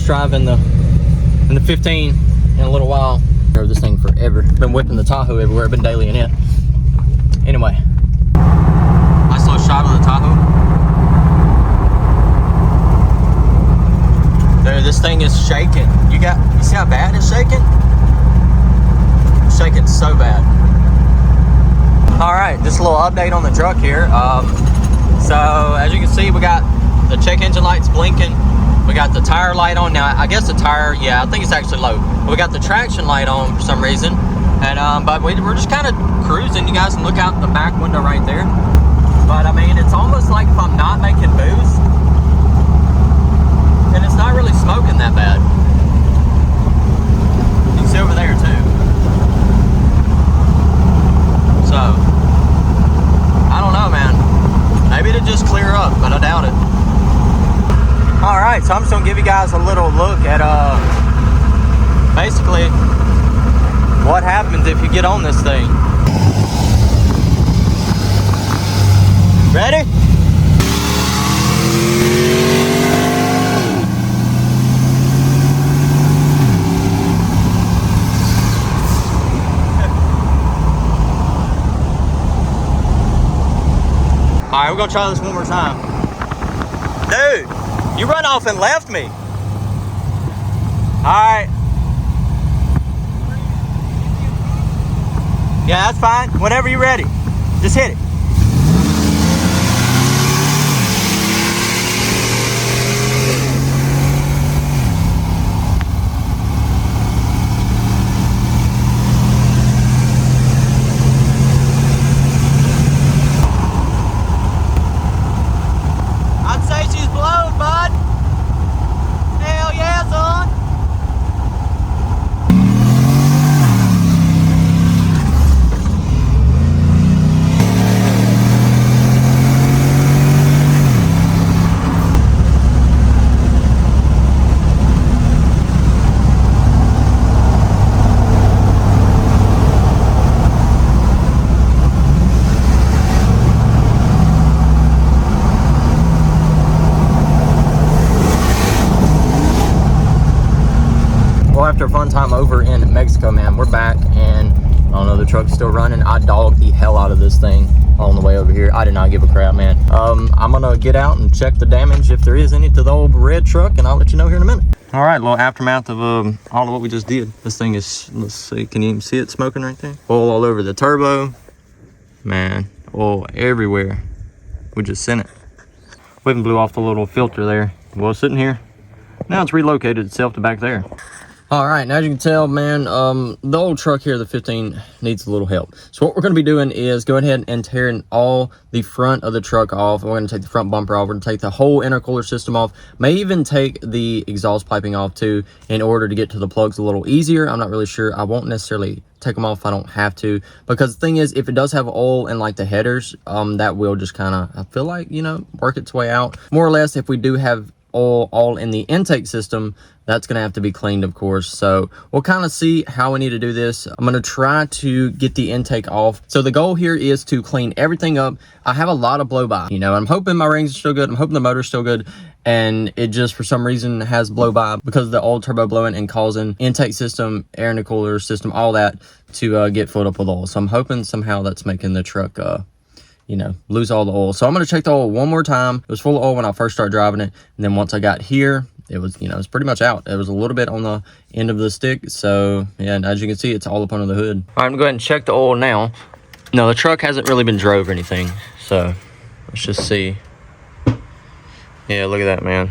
test drive in the 15 in a little while. I've drove this thing forever. Been whipping the Tahoe everywhere. Been daily in it. Anyway, nice little shot on the Tahoe. Dude, this thing is shaking. You see how bad it's shaking? It's shaking so bad. All right, just a little update on the truck here. So as you can see, we got the check engine lights blinking. We got the tire light on. Now, I guess the tire, yeah, I think it's actually low. We got the traction light on for some reason. And but we're just kind of cruising. You guys can look out the back window right there. But I mean, it's almost like if I'm not making boost, and it's not really smoking that bad. You can see over there too. So, I don't know, man. Maybe it'll just clear up, but I doubt it. All right, so I'm just gonna give you guys a little look at basically what happens if you get on this thing. Ready? All right, we're gonna try this one more time. Dude, you run off and left me. All right. Yeah, that's fine. Whenever you're ready, just hit it. After a fun time over in Mexico, man, we're back, and I don't know, the truck's still running. I dogged the hell out of this thing on the way over here. I did not give a crap, man. I'm gonna get out and check the damage, if there is any, to the old red truck, and I'll let you know here in a minute. All right, little aftermath of all of what we just did. This thing is, let's see, can you even see it smoking right there? Oil all over the turbo, man, oil everywhere. We just sent it. We even blew off the little filter there. Well, sitting here. Now it's relocated itself to back there. All right, now as you can tell, man, the old truck here, the 15, needs a little help. So what we're going to be doing is going ahead and tearing all the front of the truck off. We're going to take the front bumper off. We're going to take the whole intercooler system off. May even take the exhaust piping off too, in order to get to the plugs a little easier. I'm not really sure. I won't necessarily take them off if I don't have to, because the thing is, if it does have oil in like the headers, that will just kind of, I feel like, you know, work its way out. More or less, if we do have oil all in the intake system, that's gonna have to be cleaned, of course. So we'll kind of see how we need to do this. I'm gonna try to get the intake off. So the goal here is to clean everything up. I have a lot of blow by, you know, I'm hoping my rings are still good. I'm hoping the motor's still good, and it just for some reason has blow by because of the old turbo blowing and causing intake system, air in the cooler system, all that to get filled up with oil. So I'm hoping somehow that's making the truck you know, lose all the oil. So I'm gonna check the oil one more time. It was full of oil when I first started driving it, and then once I got here, it was, you know, it's pretty much out. It was a little bit on the end of the stick. So yeah, and as you can see, it's all up under the hood. All right, I'm gonna go ahead and check the oil now. No, the truck hasn't really been drove or anything. So let's just see. Yeah, look at that, man.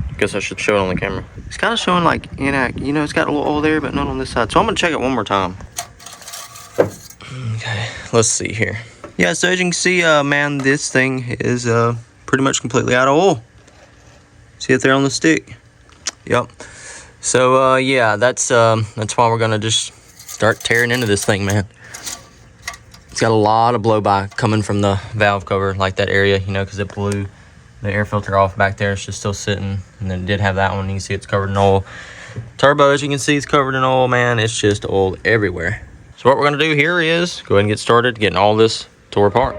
I guess I should show it on the camera. It's kind of showing like inact, you know, it's got a little oil there, but not on this side. So I'm gonna check it one more time. Okay, let's see here. Yeah, so as you can see, man, this thing is pretty much completely out of oil. See it there on the stick? Yep. So yeah, that's why we're gonna just start tearing into this thing, man. It's got a lot of blow by coming from the valve cover, like that area, you know, because it blew the air filter off back there. It's just still sitting, and then it did have that one. You can see it's covered in oil. Turbo, as you can see, is covered in oil, man. It's just oil everywhere. So what we're gonna do here is go ahead and get started getting all this tore apart.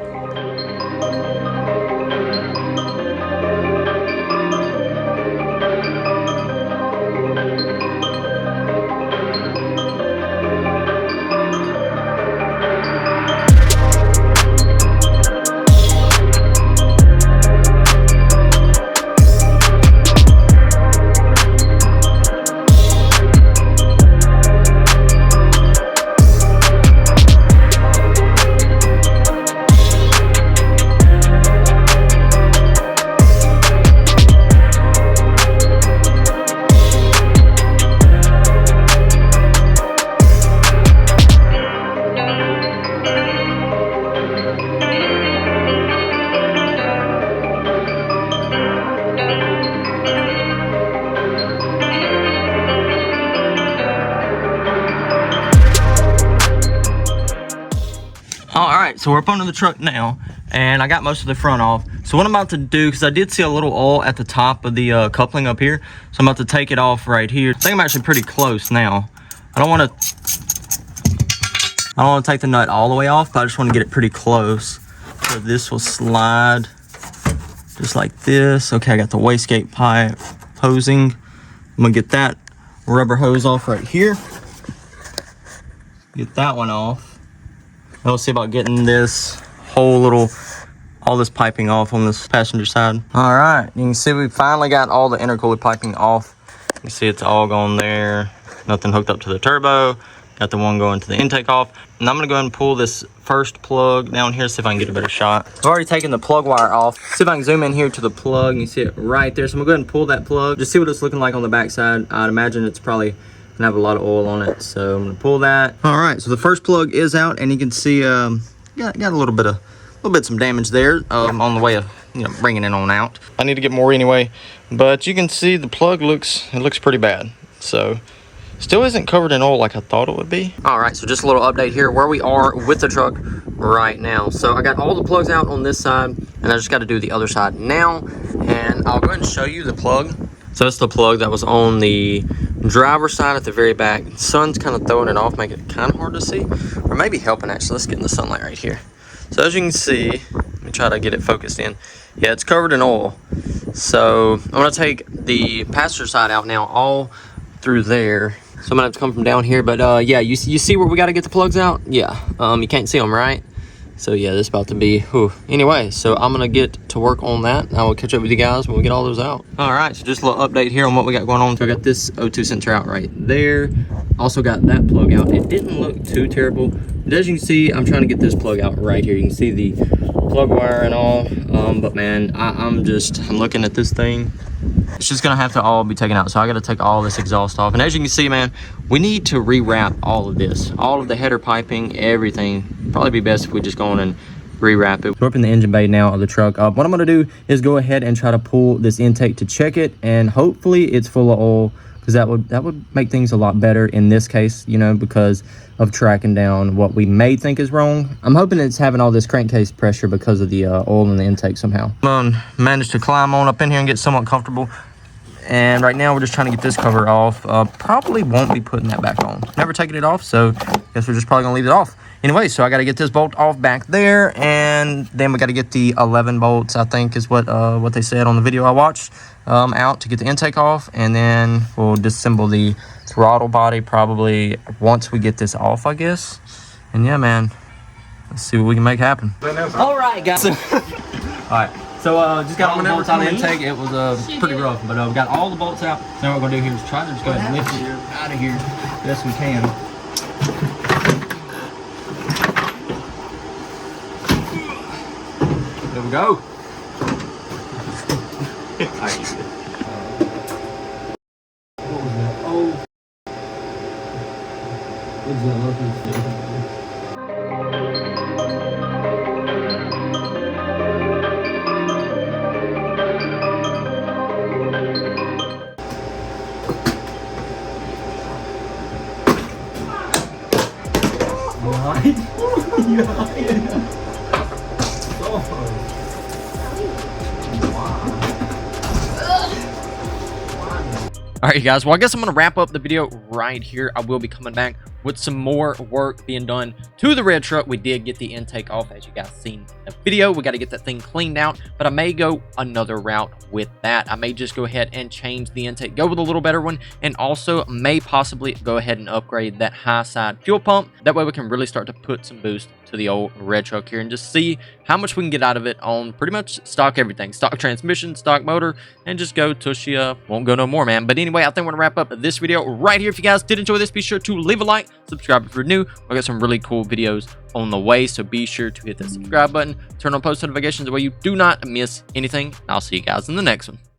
right, so we're up under the truck now, and I got most of the front off. So what I'm about to do, because I did see a little oil at the top of the coupling up here, so I'm about to take it off right here. I think I'm actually pretty close now. I don't want to take the nut all the way off, but I just want to get it pretty close. So this will slide just like this. Okay, I got the wastegate pipe hosing. I'm gonna get that rubber hose off right here. Get that one off. And we'll see about getting this whole all this piping off on this passenger side. All right, you can see we finally got all the intercooler piping off. You can see it's all gone there. Nothing hooked up to the turbo. Got the one going to the intake off. And I'm gonna go ahead and pull this first plug down here, see if I can get a better shot. I've already taken the plug wire off. See if I can zoom in here to the plug. You see it right there. So I'm gonna go ahead and pull that plug. Just see what it's looking like on the backside. I'd imagine it's probably gonna have a lot of oil on it. So I'm gonna pull that. All right, so the first plug is out, and you can see got a little bit some damage there on the way of bringing it on out. I need to get more anyway, but you can see the plug looks pretty bad. So still isn't covered in oil like I thought it would be. All right, so just a little update here where we are with the truck right now. So I got all the plugs out on this side, and I just got to do the other side now. And I'll go ahead and show you the plug. So that's the plug that was on the driver's side at the very back. The sun's kind of throwing it off, making it kind of hard to see, or maybe helping actually. Let's get in the sunlight right here. So as you can see, let me try to get it focused in. Yeah, it's covered in oil. So I'm gonna take the passenger side out now, all through there. So I'm gonna have to come from down here, but yeah, you see where we gotta get the plugs out? Yeah, you can't see them, right? So yeah, this is about to be, whew. Anyway, so I'm gonna get to work on that, and I will catch up with you guys when we get all those out. All right, so just a little update here on what we got going on. So I got this O2 sensor out right there. Also got that plug out. It didn't look too terrible, but as you can see, I'm trying to get this plug out right here. You can see the plug wire and all, but man, I'm looking at this thing. It's just gonna have to all be taken out. So I gotta take all this exhaust off. And as you can see, man, we need to rewrap all of this. All of the header piping, everything. Probably be best if we just go on and rewrap it. We're up in the engine bay now of the truck. What I'm gonna do is go ahead and try to pull this intake to check it, and hopefully it's full of oil, because that would make things a lot better in this case, because of tracking down what we may think is wrong. I'm hoping it's having all this crankcase pressure because of the oil in the intake somehow. Managed to climb on up in here and get somewhat comfortable. And right now we're just trying to get this cover off. Probably won't be putting that back on. Never taking it off, so guess we're just probably gonna leave it off. Anyway, so I gotta get this bolt off back there, and then we gotta get the 11 bolts, I think is what they said on the video I watched, out to get the intake off, and then we'll disassemble the throttle body probably once we get this off, I guess. And yeah, man, let's see what we can make happen. All right, guys. All right. So just got all the bolts out of the intake. It was pretty rough, but we got all the bolts out. Now what we're gonna do here is try to just go ahead and lift it out of here best we can. There we go. What was that? Oh. What's that? Alright, you guys, well, I guess I'm going to wrap up the video right here. I will be coming back with some more work being done to the red truck. We did get the intake off, as you guys seen in the video. We got to get that thing cleaned out, but I may go another route with that. I may just go ahead and change the intake, go with a little better one, and also may possibly go ahead and upgrade that high side fuel pump. That way we can really start to put some boost to the old red truck here and just see how much we can get out of it on pretty much stock everything. Stock transmission, stock motor, and just go tushy. Won't go no more, man. But anyway, I think we're going to wrap up this video right here. If you guys did enjoy this, be sure to leave a like, subscribe if you're new. I got some really cool videos on the way, so be sure to hit that subscribe button, turn on post notifications, that way you do not miss anything. I'll see you guys in the next one.